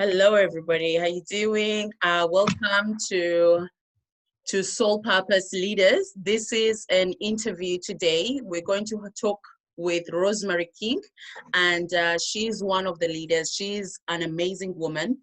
Hello, everybody. How you doing? Welcome to Soul Purpose Leaders. This is an interview today. We're going to talk with Rosemarie King, and she's one of the leaders. She's an amazing woman.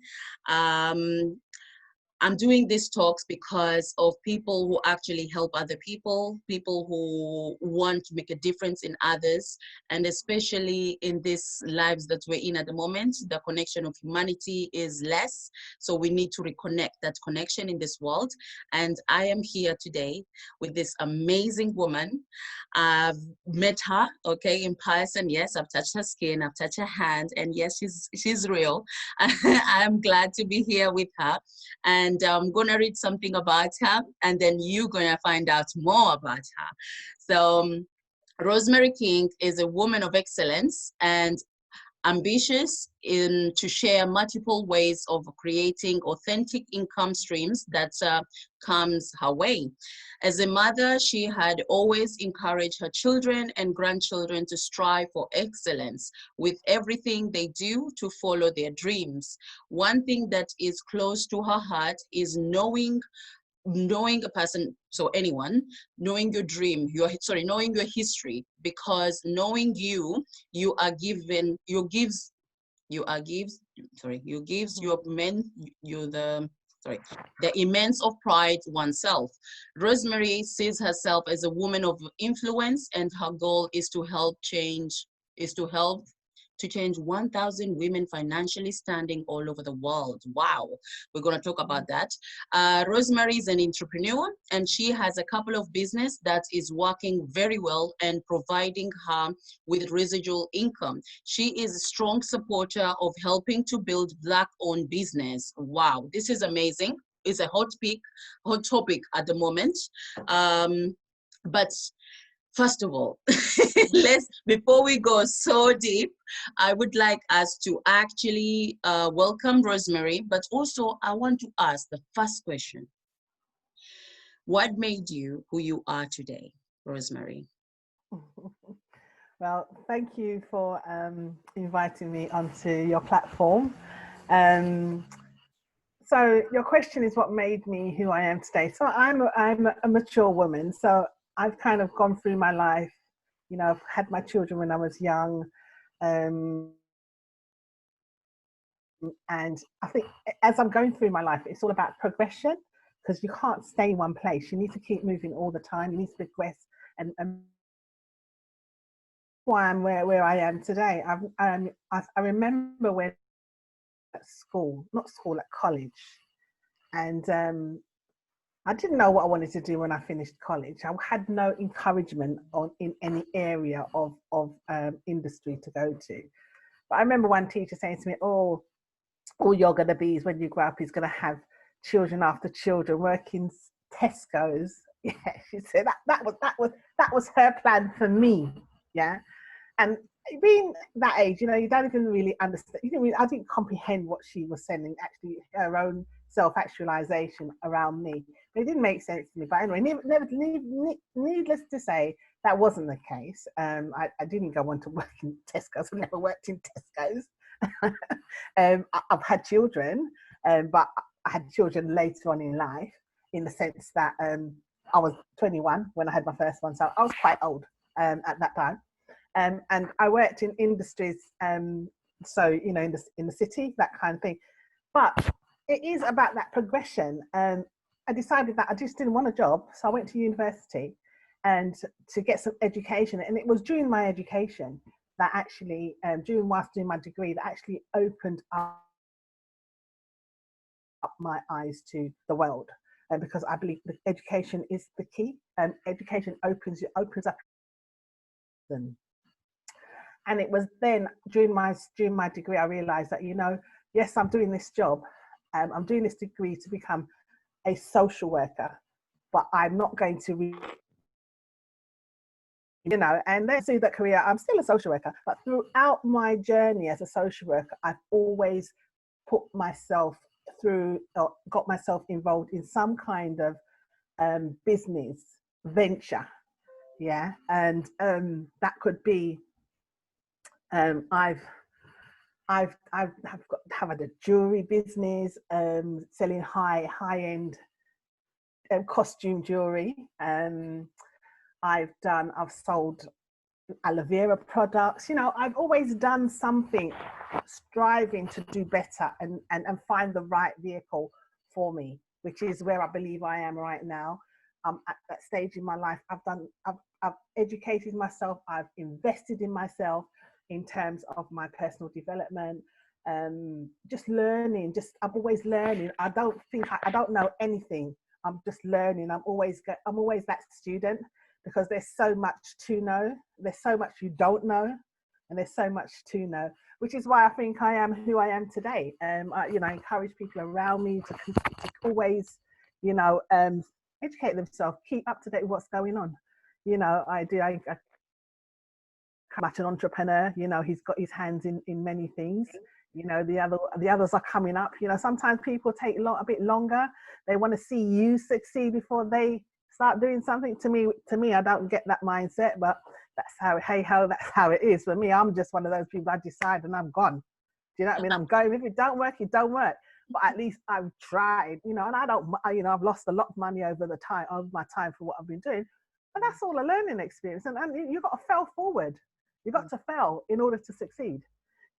I'm doing these talks because of people who actually help other people who want to make a difference in others, and especially in these lives that we're in at the moment, the connection of humanity is less. So we need to reconnect that connection in this world. And I am here today with this amazing woman. I've met her, okay, in person. Yes, I've touched her skin, I've touched her hand, and yes, she's real. I'm glad to be here with her. And I'm going to read something about her, and then you're going to find out more about her. So Rosemarie King is a woman of excellence and ambitious to share multiple ways of creating authentic income streams that comes her way. As a mother, she had always encouraged her children and grandchildren to strive for excellence with everything they do to follow their dreams. One thing that is close to her heart is knowing a person, so anyone, knowing your dream, knowing your history, because knowing you are given, the immense of pride oneself. Rosemarie sees herself as a woman of influence, and her goal is to help change 1,000 women financially standing all over the world. Wow, we're going to talk about that. Rosemarie is an entrepreneur, and she has a couple of business that is working very well and providing her with residual income. She is a strong supporter of helping to build Black-owned business. Wow, this is amazing. It's a hot topic at the moment. But first of all, before we go so deep, I would like us to actually welcome Rosemarie, but also I want to ask the first question. What made you who you are today, Rosemarie? Well, thank you for inviting me onto your platform. So your question is what made me who I am today. So I'm a mature woman, so I've kind of gone through my life. You know, I've had my children when I was young. And I think as I'm going through my life, it's all about progression, because you can't stay in one place. You need to keep moving all the time. You need to progress. And why I'm where I am today. I remember when at school, not school, at college. And I didn't know what I wanted to do when I finished college. I had no encouragement in any area of industry to go to. But I remember one teacher saying to me, all you're going to be is when you grow up is going to have children after children working Tesco's. Yeah, she said that was her plan for me. Yeah. And being that age, you know, you don't even really understand. I didn't comprehend what she was saying, actually her own self-actualization around me. It didn't make sense to me. But anyway, needless to say, that wasn't the case. I didn't go on to work in Tesco's. I've never worked in Tesco's. I've had children, but I had children later on in life, in the sense that I was 21 when I had my first one. So I was quite old at that time. And I worked in industries, so, you know, in the city, that kind of thing. But it is about that progression. I decided that I just didn't want a job. So I went to university and to get some education. And it was during my education that actually, whilst doing my degree, that actually opened up my eyes to the world. Because I believe that education is the key. Education opens up them. And it was then during my degree, I realized that, you know, yes, I'm doing this job. I'm doing this degree to become a social worker, but I'm not going to, you know, and then through that career, I'm still a social worker. But throughout my journey as a social worker, I've always put myself through, or got myself involved in some kind of business venture. Yeah. And that could be, I've I've have had a jewelry business, selling high end costume jewelry. I've sold aloe vera products. You know, I've always done something, striving to do better and find the right vehicle for me, which is where I believe I am right now. At that stage in my life, I've educated myself, I've invested in myself in terms of my personal development, just learning. I'm always learning. I don't know anything. I'm just learning. I'm always that student, because there's so much to know. There's so much you don't know, and there's so much to know, which is why I think I am who I am today. I encourage people around me to always, educate themselves, keep up to date with what's going on. I much an entrepreneur. He's got his hands in many things. The others are coming up. Sometimes people take a bit longer. They want to see you succeed before they start doing something. To me, I don't get that mindset, but that's how it is for me. I'm just one of those people. I decide and I'm gone. Do you know what I mean? I'm going. If it don't work, it don't work. But at least I've tried. And I've lost a lot of money over my time for what I've been doing. But that's all a learning experience. And you've got to fail forward. You've got to fail in order to succeed.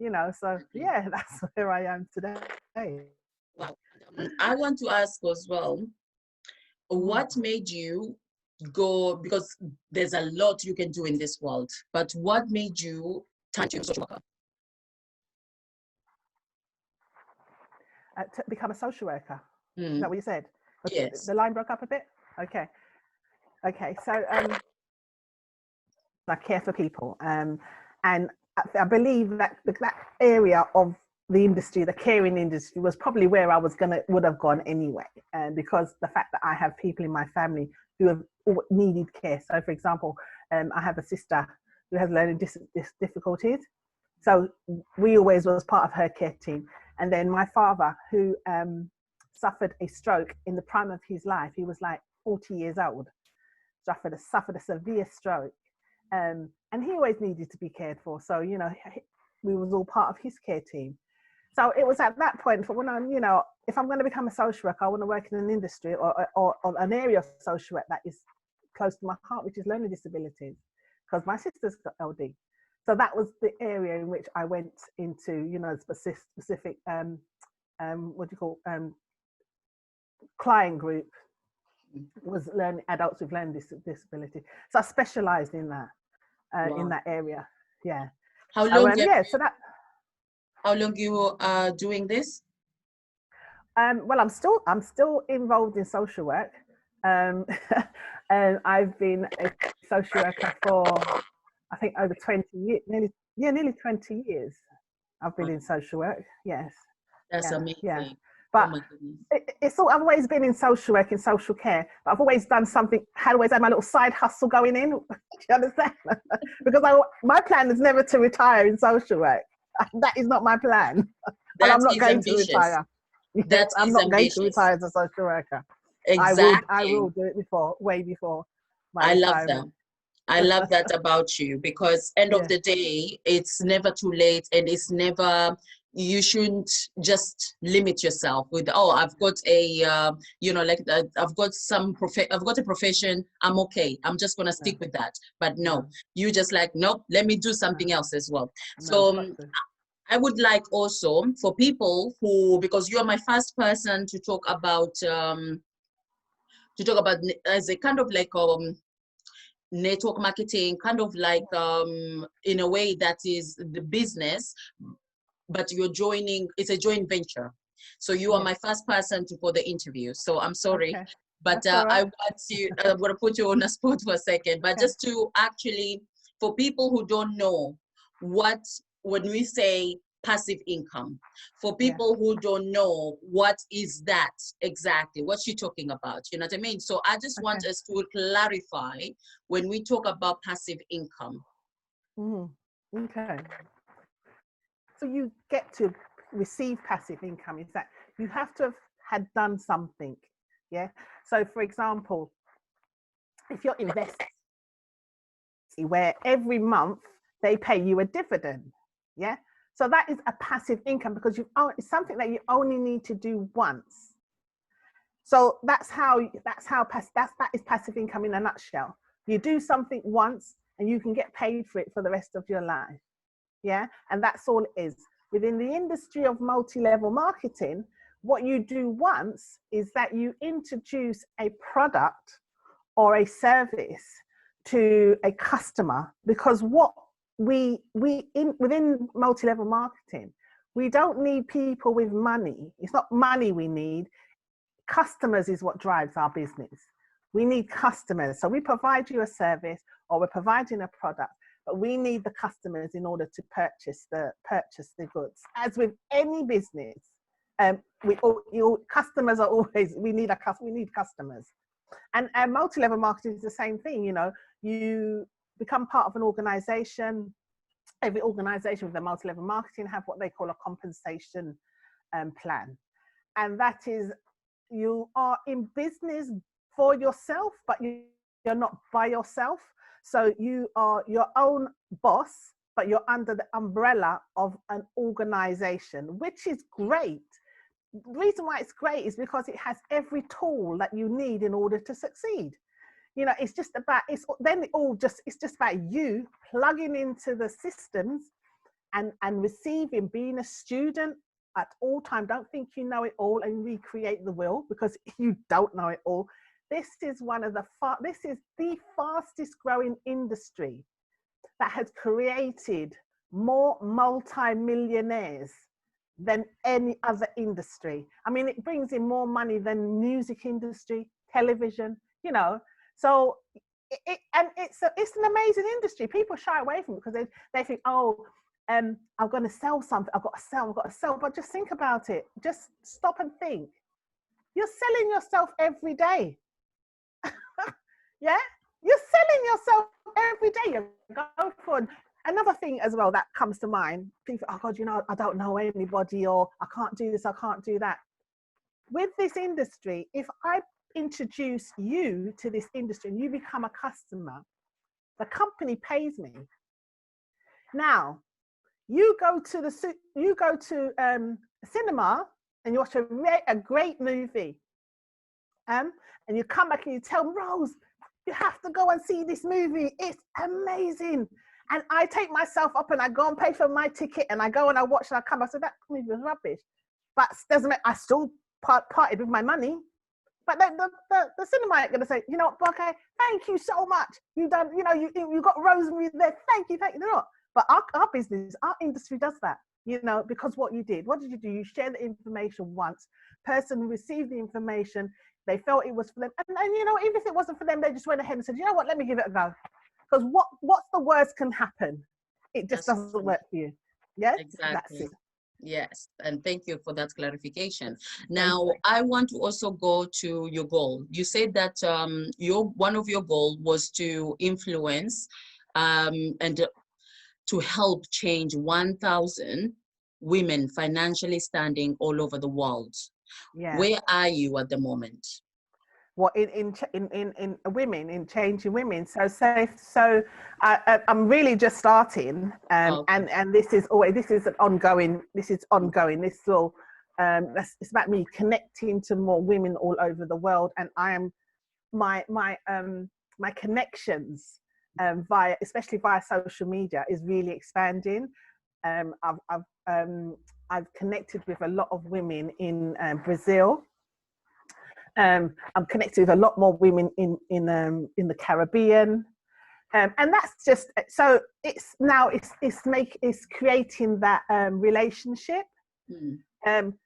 So yeah, that's where I am today. Well, I want to ask as well, what made you go, because there's a lot you can do in this world, but what made you turn to social worker? To become a social worker. Is that what you said? Yes. The line broke up a bit? Okay. So I care for people. And I believe that that area of the industry, the caring industry, was probably where I would have gone anyway. And because the fact that I have people in my family who have needed care. So for example, I have a sister who has learning difficulties. So we always was part of her care team. And then my father, who suffered a stroke in the prime of his life, he was like 40 years old, suffered a severe stroke. And he always needed to be cared for. So, we was all part of his care team. So it was at that point for when if I'm going to become a social worker, I want to work in an industry or an area of social work that is close to my heart, which is learning disabilities, because my sister's got LD. So that was the area in which I went into, specific, client group was adults with learning disability. So I specialised in that, in that area. Yeah. How long? How long you are doing this? Well, I'm still involved in social work. And I've been a social worker for, I think, over 20 years, nearly 20 years. I've been in social work. Yes. That's amazing. Yeah. But I've always been in social work, in social care, but I've always done something, always had my little side hustle going in. Do you understand? Because my plan is never to retire in social work. That is not my plan. And I'm not going to retire. I'm not going to retire as a social worker. Exactly. I will do it way before my I retirement. love that about you, because end of the day, it's never too late, and it's never, you shouldn't just limit yourself with, I've got a I've got a profession, I'm okay, I'm just gonna stick with that. But no, you just like, nope, let me do something else as well. So I would like also for people who, because you're my first person to talk about as a kind of like network marketing, kind of like in a way that is the business, but it's a joint venture. So you are my first person for the interview. So I'm sorry, but I'm going to put you on a spot for a second, but just to actually, for people who don't know when we say passive income, for people who don't know what is that exactly, what's she talking about, you know what I mean? So I just want us to clarify when we talk about passive income. Okay. So you get to receive passive income is that you have to have had done something. Yeah. So for example, if you're investing where every month they pay you a dividend. Yeah. So that is a passive income because it's something that you only need to do once. So that is passive income in a nutshell. You do something once and you can get paid for it for the rest of your life. Yeah. And that's all it is. Within the industry of multi-level marketing, what you do once is that you introduce a product or a service to a customer, because what within multi-level marketing, we don't need people with money. It's not money we need. Customers is what drives our business. We need customers. So we provide you a service or we're providing a product, but we need the customers in order to purchase the goods. As with any business, customers are always, we need customers. And multi-level marketing is the same thing. You know, you become part of an organization. Every organization with a multi-level marketing have what they call a compensation plan. And that is, you are in business for yourself, but you're not by yourself. So you are your own boss, but you're under the umbrella of an organization, which is great. The reason why it's great is because it has every tool that you need in order to succeed. You know, it's just about you plugging into the systems and receiving, being a student at all time. Don't think you know it all and recreate the wheel, because you don't know it all. This is the fastest growing industry that has created more multi-millionaires than any other industry. I mean, it brings in more money than music industry, television, you know. So it's an amazing industry. People shy away from it because they think, oh, I'm going to sell something. I've got to sell. But just think about it. Just stop and think. You're selling yourself every day. Yeah, you're selling yourself every day. You go for another thing as well that comes to mind. People, oh God, you know, I don't know anybody, or I can't do this, I can't do that. With this industry, if I introduce you to this industry and you become a customer, the company pays me. Now, you go to a cinema and you watch a great movie, and you come back and you tell Rose, you have to go and see this movie. It's amazing. And I take myself up and I go and pay for my ticket and I go and I watch and I come. I said, that movie was rubbish. But doesn't matter, I still parted with my money. But then the cinema ain't going to say, you know what, Barke, thank you so much. You got Rosemarie there. Thank you. They're not. But our business, our industry does that, you know, because what did you do? You share the information once. Person received the information. They felt it was for them. And you know, even if it wasn't for them, they just went ahead and said, you know what, let me give it a go. Because what's the worst can happen? It just doesn't work for you. Yes? Exactly. That's it. Yes, and thank you for that clarification. Now, I want to also go to your goal. You said that one of your goals was to influence and to help change 1,000 women financially standing all over the world. Yeah. Where are you at the moment? What in women, in changing women? So I'm really just starting, Okay. and this is ongoing. This will it's about me connecting to more women all over the world, and I am my connections especially via social media is really expanding. I've connected with a lot of women in Brazil. I'm connected with a lot more women in the Caribbean, and that's just so it's creating that relationship. You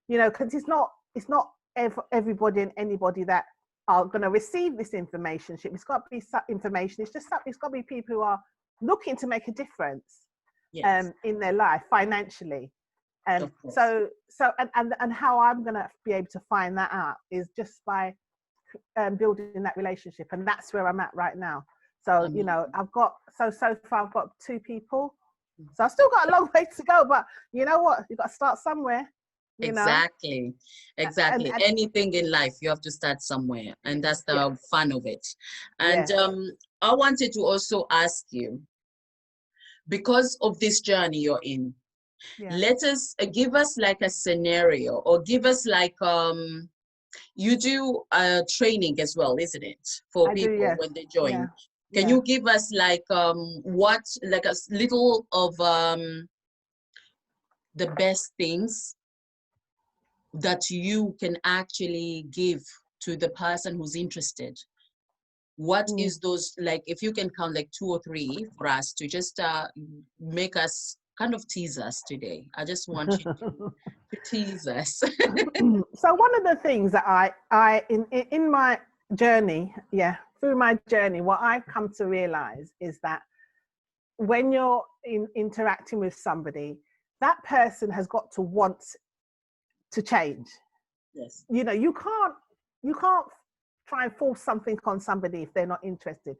know, because it's not everybody and anybody that are going to receive this information. It's got to be information. It's got to be people who are looking to make a difference. Yes. In their life financially. And so how I'm going to be able to find that out is just by building that relationship, and that's where I'm at right now. So you know, so far I've got 2 people, so I've still got a long way to go, but you know what, you've got to start somewhere. Exactly. And anything in life, you have to start somewhere, and that's the fun of it. And I wanted to also ask you, because of this journey you're in, Yeah. Let us give us like a scenario, or give us like you do training as well, isn't it, for I do, people yes. when they Yeah. join? Can Yeah. you give us like what, like a little of the best things that you can actually give to the person who's interested? What Mm. is those, like, if you can count like 2 or 3 for us to just make us kind of tease us today. I just want you to tease us. So one of the things that I in my journey, yeah, through my journey, what I've come to realize is that when you're interacting with somebody, that person has got to want to change. Yes. You know, you can't try and force something on somebody if they're not interested.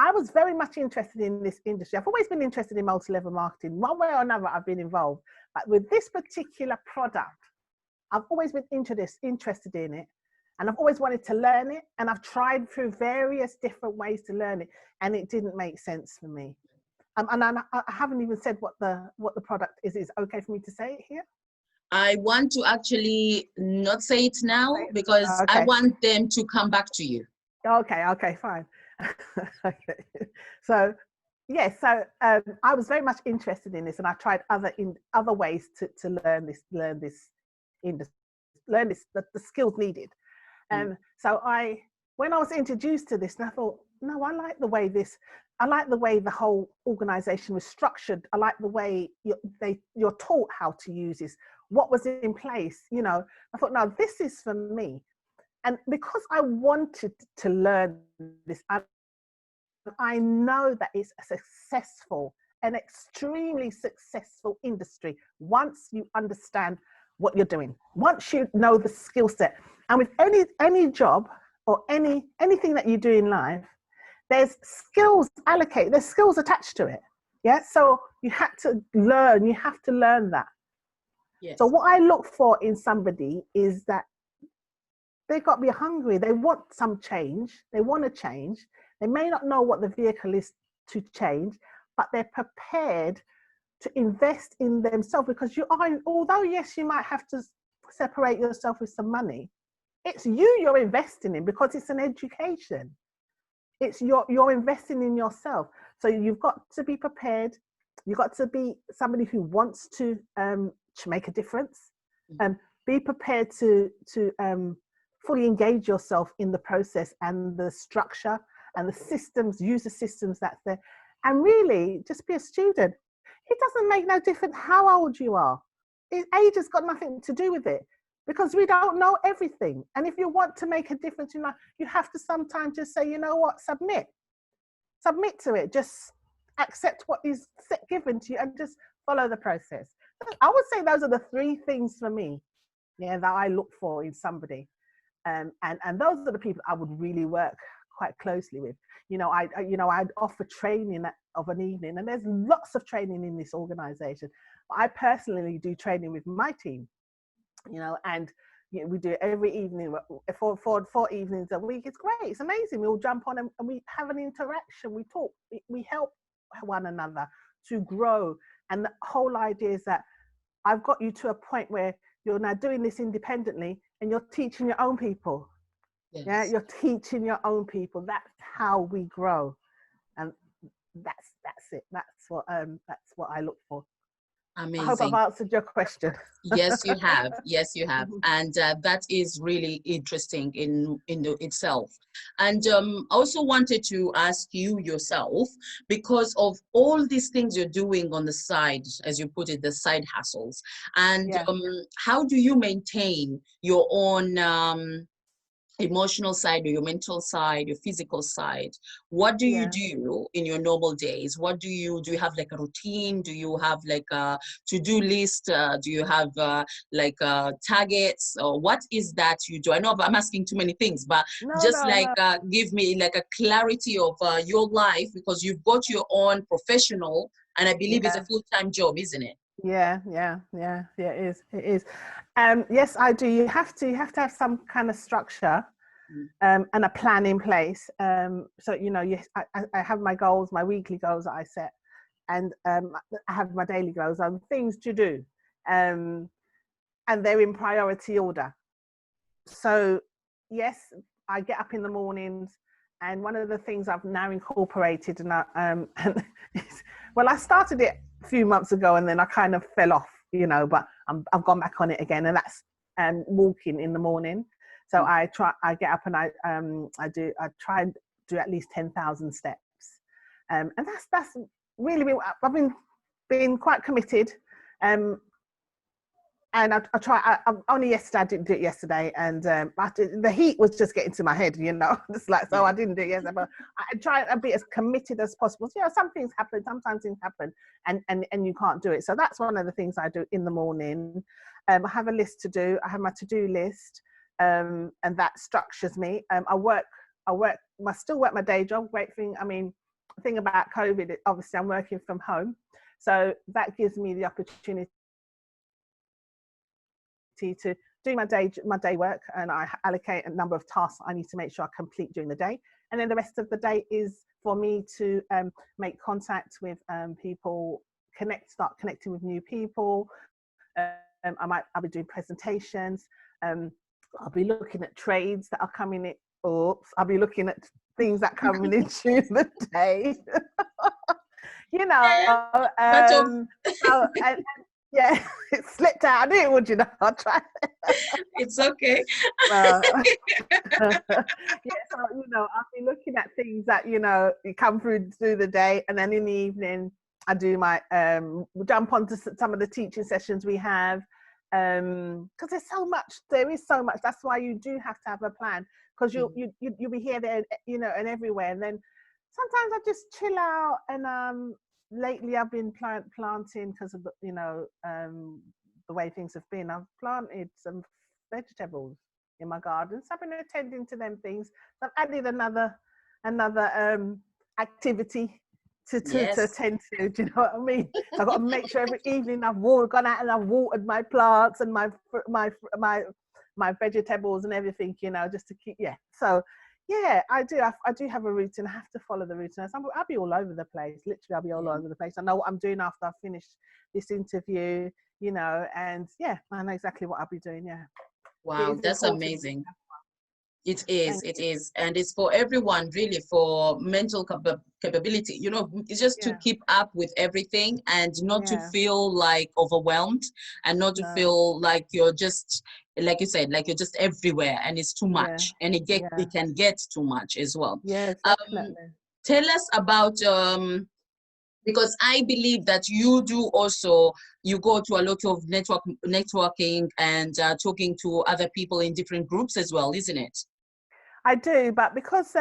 I was very much interested in this industry. I've always been interested in multi-level marketing. One way or another, I've been involved. But with this particular product, I've always been interested in it, and I've always wanted to learn it. And I've tried through various different ways to learn it, and it didn't make sense for me. And I haven't even said what the product is. Is it okay for me to say it here? I want to actually not say it now because I Okay. want them to come back to you. Okay, fine. Okay. So, yeah, so I was very much interested in this, and I tried other ways to learn this the skills needed. Mm. So when I was introduced to this, and I thought, no, I like the way the whole organization was structured. I like the way you're taught how to use this, what was in place. You know, I thought, no, this is for me. And because I wanted to learn this, I know that it's a an extremely successful industry once you understand what you're doing, once you know the skill set. And with any job or anything that you do in life, there's skills allocated, there's skills attached to it. Yeah. So you have to learn that. So Yes. what I look for in somebody is that they've got to be hungry. They want some change. They want to change. They may not know what the vehicle is to change, but they're prepared to invest in themselves, because although yes, you might have to separate yourself with some money, it's you're investing in, because it's an education. It's you're investing in yourself. So you've got to be prepared. You've got to be somebody who wants to make a difference, and be prepared to fully engage yourself in the process and the structure and the systems, use the systems that's there, and really just be a student. It doesn't make no difference how old you are. Age has got nothing to do with it, because we don't know everything. And if you want to make a difference in life, you have to sometimes just say, you know what, submit to it. Just accept what is given to you and just follow the process. I would say those are the 3 things for me, yeah, that I look for in somebody. And those are the people I would really work quite closely with. You know, I'd offer training of an evening, and there's lots of training in this organization. I personally do training with my team, you know, and we do it every evening, four evenings a week. It's great. It's amazing. We all jump on and we have an interaction. We talk. We help one another to grow. And the whole idea is that I've got you to a point where you're now doing this independently, and you're teaching your own people. Yes. Yeah, you're teaching your own people. That's how we grow, and that's it. That's what I look for. I hope I've Amazing. answered your question. Yes, you have. Yes, you have. And that is really interesting in itself. And I also wanted to ask you yourself, because of all these things you're doing on the side, as you put it, the side hustles, and Yeah. how do you maintain your own emotional side, or your mental side, your physical side? What do you Yeah. do in your normal days? What do you have, like a routine? Do you have like a to-do list? Do you have like targets, or what is that you do? I know I'm asking too many things, but No, just no, like no. give me like a clarity of your life, because you've got your own professional, and I believe it's a Yeah. full-time job, isn't it? Yeah. It is. It is. Yes, I do. You have to have some kind of structure, Mm. and a plan in place. So you know, yes, I have my goals, my weekly goals that I set, and I have my daily goals and things to do. and they're in priority order. So yes, I get up in the mornings, and one of the things I've now incorporated, and well, I started it a few months ago, and then I kind of fell off, but I've gone back on it again, and that's walking in the morning. So I get up and I try and do at least 10,000 steps, and that's really, I've been quite committed. And I try. Only yesterday I didn't do it yesterday, and the heat was just getting to my head, Just like, so I didn't do it yesterday. But I try and be as committed as possible. So, some things happen. Sometimes things happen, and you can't do it. So that's one of the things I do in the morning. I have a list to do. I have my to-do list, and that structures me. I still work my day job. Great thing. I mean, the thing about COVID, obviously, I'm working from home, so that gives me the opportunity to do my day work, and I allocate a number of tasks I need to make sure I complete during the day, and then the rest of the day is for me to make contact with people, start connecting with new people. I'll be doing presentations. I'll be looking at trades that are coming in. I'll be looking at things that are coming in during the day. Yeah, it slipped out. I knew it would, I'll try. It's okay. Yeah, so, I'll be looking at things that, come through the day, and then in the evening, I do my, jump onto some of the teaching sessions we have, because there is so much. That's why you do have to have a plan, because you'll be here, there, and everywhere. And then sometimes I just chill out, and lately I've been planting because of the way things have been. I've planted some vegetables in my garden, so I've been attending to them things. I've added another activity to attend to. Do you know what I mean? So I've got to make sure every evening I've gone out and I've watered my plants and my vegetables and everything, just to keep. So yeah, I do have a routine. I have to follow the routine. I'll be all over the place. Literally, I'll be all over the place. I know what I'm doing after I've finished this interview, and yeah, I know exactly what I'll be doing. Yeah. Wow, that's amazing. It is. And it's for everyone, really, for mental capability. It's just to keep up with everything, and not to feel like overwhelmed, and not to feel like you're just, like you said, like you're just everywhere and it's too much. And it can get too much as well. Yes, definitely. Tell us about, because I believe that you do also, you go to a lot of networking and talking to other people in different groups as well, isn't it? I do, but because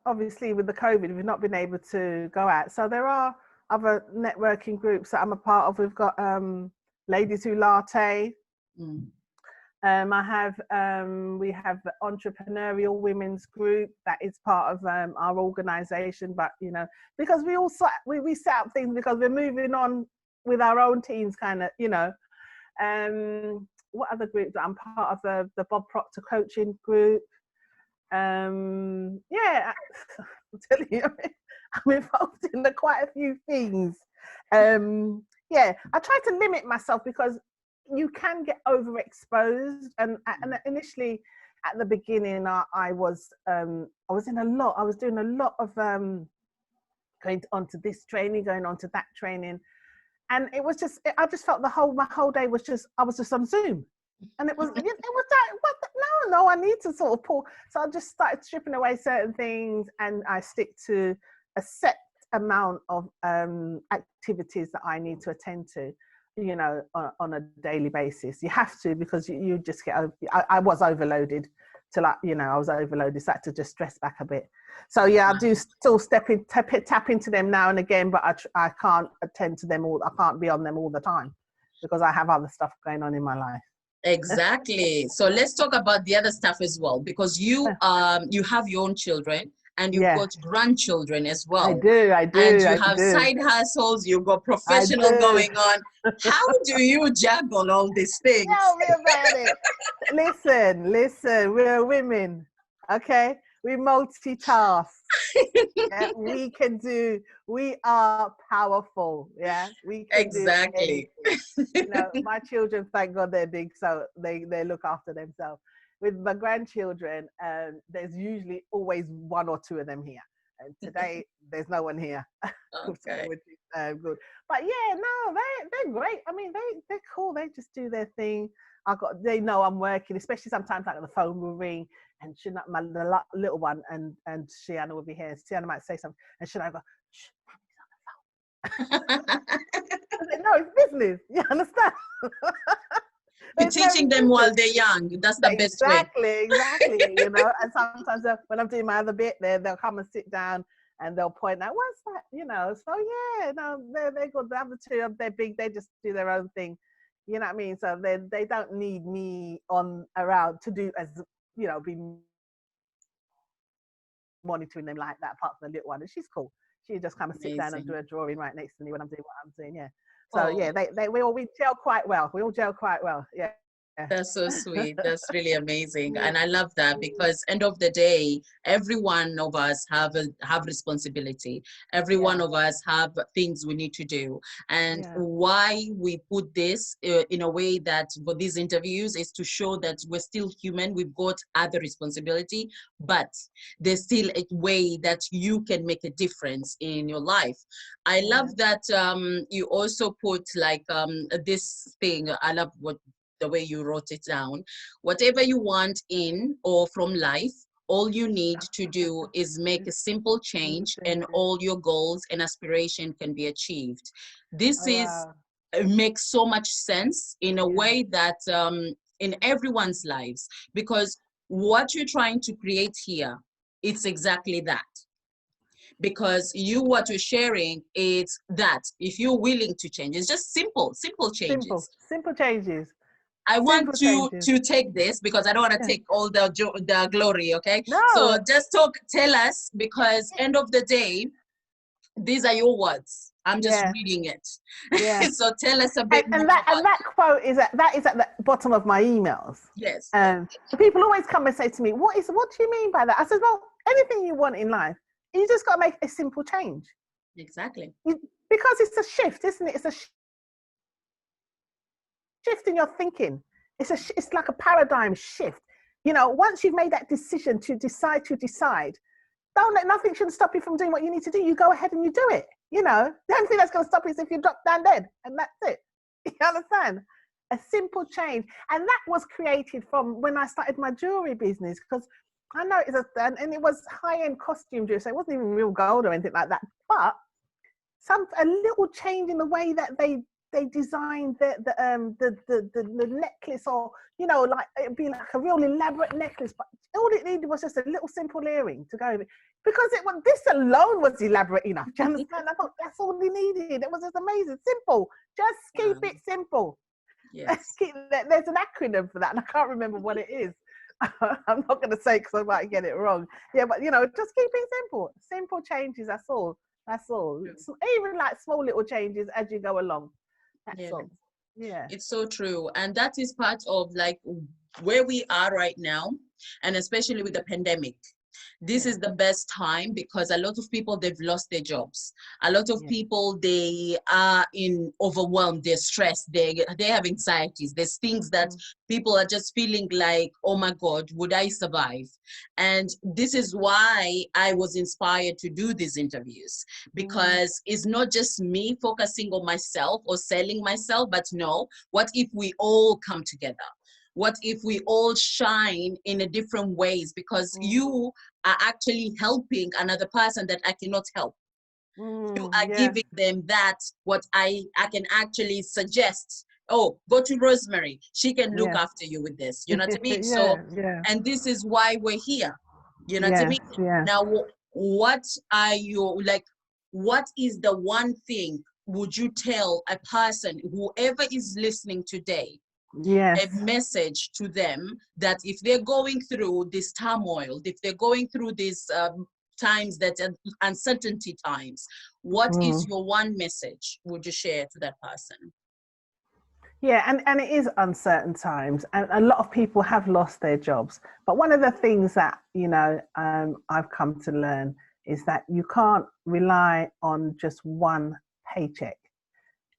obviously with the COVID, we've not been able to go out. So there are other networking groups that I'm a part of. We've got Ladies Who Latte. We have the Entrepreneurial Women's Group that is part of our organisation. But because we set up things because we're moving on with our own teams, kind of. What other groups? I'm part of the Bob Proctor coaching group. I'm telling you, I'm involved in quite a few things. I try to limit myself because you can get overexposed, and initially at the beginning I was doing a lot of going on to this training, going on to that training, and it was just, I just felt my whole day was just, I was just on Zoom. And it was like, no, I need to sort of pull. So I just started stripping away certain things, and I stick to a set amount of activities that I need to attend to, on a daily basis. You have to, because you just get over. I was overloaded I was overloaded, so I had to just stress back a bit. So I do still tap into them now and again, but I can't attend to them all. I can't be on them all the time because I have other stuff going on in my life. Exactly. So let's talk about the other stuff as well, because you have your own children, and you've got grandchildren as well. I do. And you have side hustles, you've got professional going on. How do you juggle all these things? Tell me about it. Listen, we're women, okay? We multitask. Yeah, we are powerful. Yeah, we can do Exactly. anything. You know, my children, thank God they're big, so they look after themselves. With my grandchildren, there's usually always one or two of them here. And today there's no one here, so, Okay. which is good. But yeah, no, they're great. I mean, they're cool. They just do their thing. They know I'm working, especially sometimes like the phone will ring, and she not the little one and Shiana will be here. Shiana might say something, and Shiana go, shh, I said, no, it's business. You understand? You're There's no teaching them while business. they're young. That's the best way. Exactly. You know, and sometimes when I'm doing my other bit, they'll come and sit down and they'll point out, what's that? You know, so yeah, no, they're good. The other two, they're big. They just do their own thing. You know what I mean? So they don't need me on around to do as, you know, be monitoring them like that, apart from the little one. And she's cool. She just come and sit down and do Amazing. a drawing right next to me when I'm doing what I'm doing. Yeah. So yeah, Oh, we gel quite well. We all gel quite well. Yeah. that's so sweet. That's really amazing. And I love that because end of the day, every one of us have responsibility. Every one Yeah. of us have things we need to do. And Yeah. why we put this in a way that for these interviews is to show that we're still human. We've got other responsibility, but there's still a way that you can make a difference in your life. I Yeah. love that you also put like this thing. I love what the way you wrote it down. Whatever you want in or from life, all you need to do is make a simple change and all your goals and aspiration can be achieved. This Oh is wow. makes so much sense in a Yeah. way that in everyone's lives, because what you're trying to create here, it's exactly that. Because you what you're sharing is that if you're willing to change, it's just simple Simple. changes. Simple changes. I want Simple changes. to take this because I don't want to Yeah. take all the glory, okay? So No. just tell us, because end of the day, these are your words. I'm just Yeah. reading it. Yeah. So tell us a bit more And about that quote is at the bottom of my emails. yes. People always come and say to me, what do you mean by that? I said, well, anything you want in life, you just got to make a simple change. Exactly. Because it's a shift, isn't it? It's a shift in your thinking. It's like a paradigm shift. You know, once you've made that decision to decide, don't let nothing should stop you from doing what you need to do. You go ahead and you do it. You know, the only thing that's going to stop you is if you drop down dead, and that's it. You understand? A simple change, and that was created from when I started my jewelry business, because I know and it was high-end costume jewelry, so it wasn't even real gold or anything like that. But a little change in the way that they designed the necklace, or you know, like it'd be like a real elaborate necklace, but all it needed was just a little simple earring to go over it. Because this alone was elaborate enough. Do you understand? I thought that's all they needed. It was just amazing, simple. Just keep it simple. Yes. There's an acronym for that, and I can't remember what it is. I'm not going to say because I might get it wrong. Yeah, but you know, just keep it simple. Simple changes. That's all. That's all. Even like small little changes as you go along. That's Yeah. all. Yeah. It's so true. And that is part of like where we are right now, and especially with the pandemic. This Yeah. is the best time because a lot of people, they've lost their jobs. A lot of Yeah. people, they are in overwhelmed, they're stressed, they have anxieties. There's things that people are just feeling like, oh my God, would I survive? And this is why I was inspired to do these interviews, because it's not just me focusing on myself or selling myself, but no, what if we all come together? What if we all shine in a different ways? Because you are actually helping another person that I cannot help. You are Yes. giving them that what I can actually suggest. Oh, go to Rosemary. She can look Yeah. after you with this. You know what I mean? So, Yeah. Yeah. and this is why we're here. You know what I Yes. mean? Yeah. Now, what are you like? What is the one thing would you tell a person, whoever is listening today, a Yes. message to them that if they're going through this turmoil, if they're going through these times that uncertainty times, what is your one message would you share to that person? Yeah, and it is uncertain times, and a lot of people have lost their jobs. But one of the things that I've come to learn is that you can't rely on just one paycheck.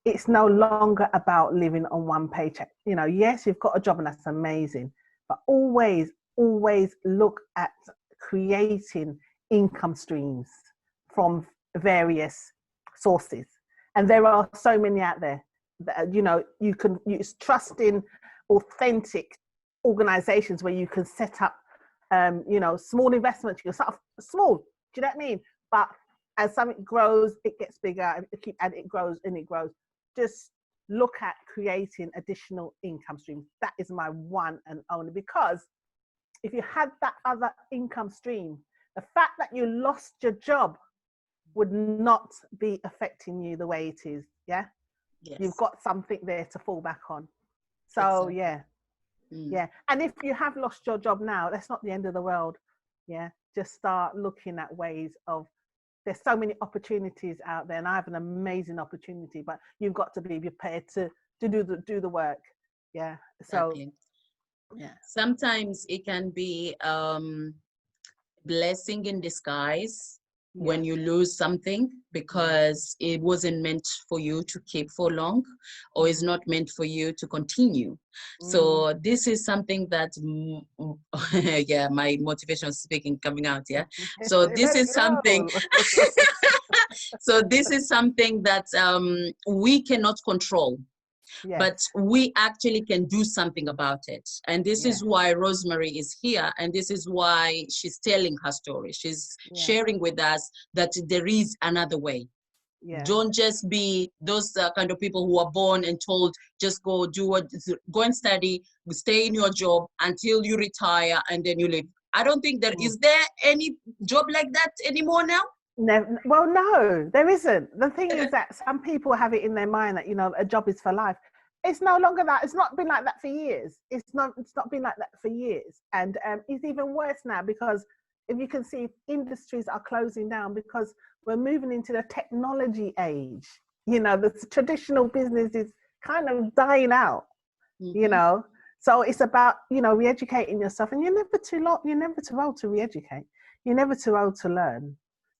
It's no longer about living on one paycheck. Yes, you've got a job and that's amazing, but always look at creating income streams from various sources. And there are so many out there that, you can use trust in authentic organizations where you can set up, small investments. You can start off small. Do you know what I mean? But as something grows, it gets bigger, and it grows and it grows. Just look at creating additional income streams. That is my one and only, because if you had that other income stream, the fact that you lost your job would not be affecting you the way it is. Yeah. Yes. You've got something there to fall back on. So Exactly. yeah. And if you have lost your job now, that's not the end of the world. Yeah. Just start looking at ways of, there's so many opportunities out there, and I have an amazing opportunity, but you've got to be prepared to do the work. Yeah. So Exactly. Yeah. Sometimes it can be blessing in disguise yeah. when you lose something because it wasn't meant for you to keep for long, or is not meant for you to continue. So this is something that yeah, my motivational speaking coming out. Yeah. So this Let it is something go. so this is something that we cannot control, Yes. but we actually can do something about it. And this Yeah. is why Rosemarie is here, and this is why she's telling her story. She's Yeah. sharing with us that there is another way. Yeah. Don't just be those kind of people who are born and told, just go go and study, stay in your job until you retire and then you leave. I don't think is there any job like that anymore now? No, well, no, there isn't. The thing is that some people have it in their mind that, a job is for life. It's no longer that. It's not been like that for years. It's not been like that for years. And it's even worse now, because if you can see, industries are closing down because we're moving into the technology age. The traditional business is kind of dying out, So it's about, re-educating yourself, and you're never too old to re-educate. You're never too old to learn.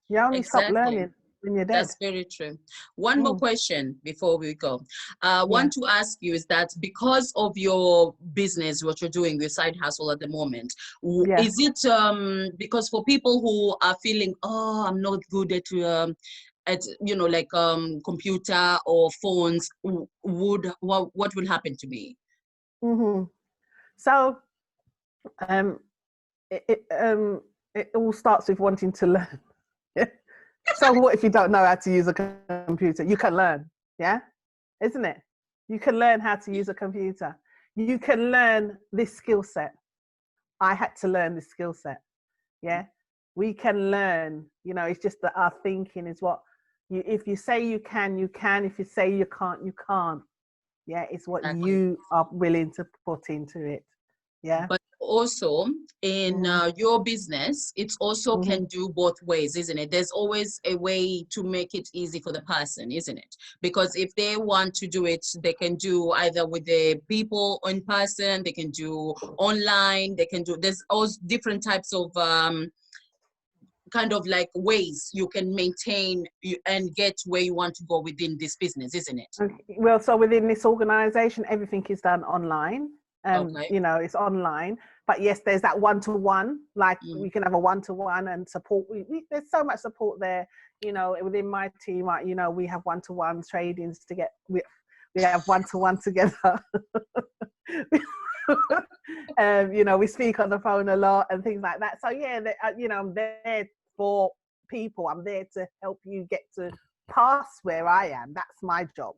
You only stop Exactly. learning when you're dead. That's very true. One more question before we go. Want to ask you is that because of your business, what you're doing, your side hustle at the moment, Yeah. is it because for people who are feeling, oh, I'm not good at like computer or phones, what will happen to me? Mm-hmm. So it all starts with wanting to learn. So what if you don't know how to use a computer? You can learn, yeah, isn't it? You can learn how to use a computer. You can learn this skill set. I had to learn this skill set. Yeah, we can learn. It's just that our thinking is what you. If you say you can, you can. If you say you can't, you can't. Yeah, it's what Exactly. you are willing to put into it. Yeah. But also in your business, it's also can do both ways, isn't it? There's always a way to make it easy for the person, isn't it? Because if they want to do it, they can do either with the people in person, they can do online, they can do, there's all different types of kind of like ways you can maintain and get where you want to go within this business, isn't it? Okay. Well, so within this organization, everything is done online. Okay. It's online. But yes, there's that one-to-one, like we Mm. can have a one-to-one and support. There's so much support there, within my team, we have one-to-one tradings to get, we have one-to-one together. We speak on the phone a lot and things like that. So yeah, I'm there for people. I'm there to help you get to past where I am. That's my job,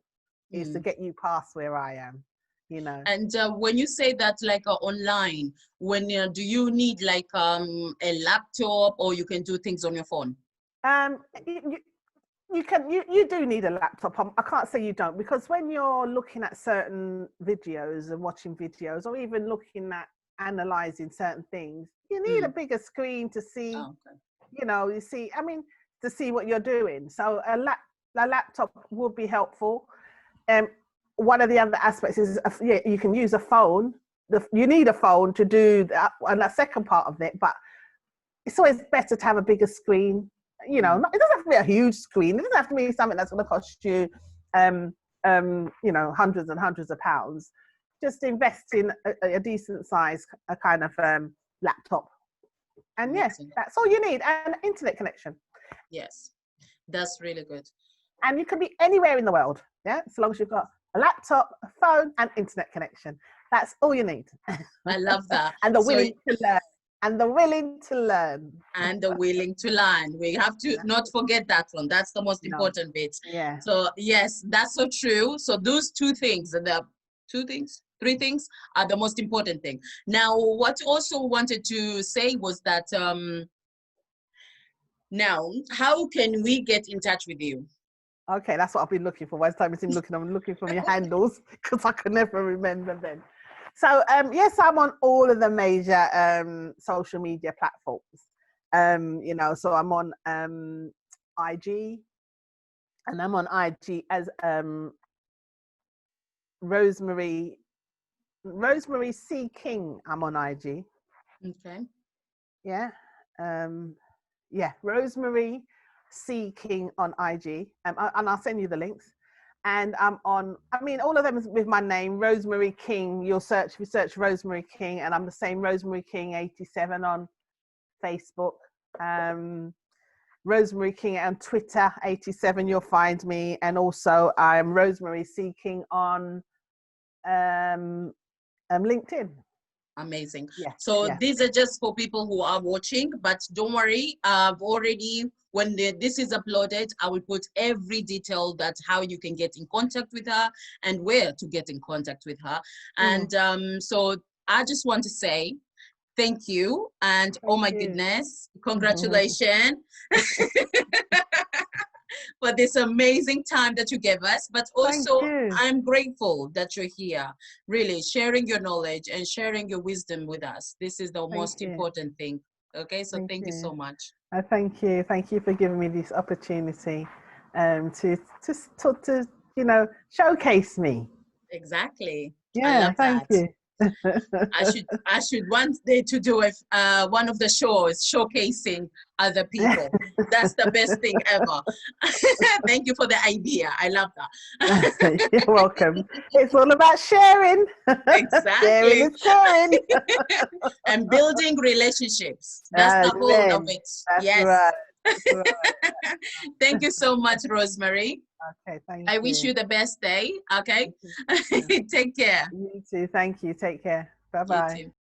is to get you past where I am. And when you say that like online, when do you need like a laptop, or you can do things on your phone? You do need a laptop. I can't say you don't, because when you're looking at certain videos and watching videos, or even looking at analyzing certain things, you need a bigger screen to see. Oh, okay. To see what you're doing. So a laptop would be helpful. one of the other aspects is, yeah, you can use a phone. You need a phone to do that, and that second part of it, but it's always better to have a bigger screen. You know, it doesn't have to be a huge screen. It doesn't have to be something that's going to cost you, you know, hundreds and hundreds of pounds. Just invest in a decent size, a kind of laptop. And yes, that's all you need, and internet connection. Yes, that's really good. And you can be anywhere in the world, yeah, so long as you've got a laptop, a phone, and internet connection. That's all you need. I love that. And the willing to learn. And the willing to learn. And the willing to learn. We have to not forget that one. That's the most important bit. Yeah. So yes, that's so true. So those three things are the most important thing. Now, what also wanted to say was that now, how can we get in touch with you? Okay, that's what I've been looking for. By the time I'm looking for your handles because I could never remember them. So yes, I'm on all of the major social media platforms. You know, so I'm on IG, and I'm on IG as Rosemarie C. King. I'm on IG. Okay. Yeah. Yeah, Rosemarie C. King on IG, and I'll send you the links. And I'm on, I mean, all of them is with my name, Rosemarie King. If you search Rosemarie King, and I'm the same, Rosemarie King 87 on Facebook. Rosemarie King on Twitter, 87, you'll find me. And also I'm Rosemarie C. King on LinkedIn. Amazing. Yeah. So these are just for people who are watching, but don't worry, I've already, when this is uploaded, I will put every detail that's how you can get in contact with her and where to get in contact with her. And so I just want to say thank you, and oh my goodness, congratulations. For this amazing time that you gave us, but also I'm grateful that you're here, really sharing your knowledge and sharing your wisdom with us. This is the most important thing. Okay, so thank you so much. Thank you for giving me this opportunity to you know, showcase me. Exactly. Yeah, I love thank that. you. I should one day to do one of the shows showcasing other people. That's the best thing ever. Thank you for the idea. I love that. You're welcome. It's all about sharing. Exactly. Sharing is caring. And building relationships. That's the whole of it. That's right. That's right. Thank you so much, Rosemarie. Okay, thank you. I wish you the best day. Okay. Take care. You too. Thank you. Take care. Bye-bye. You too.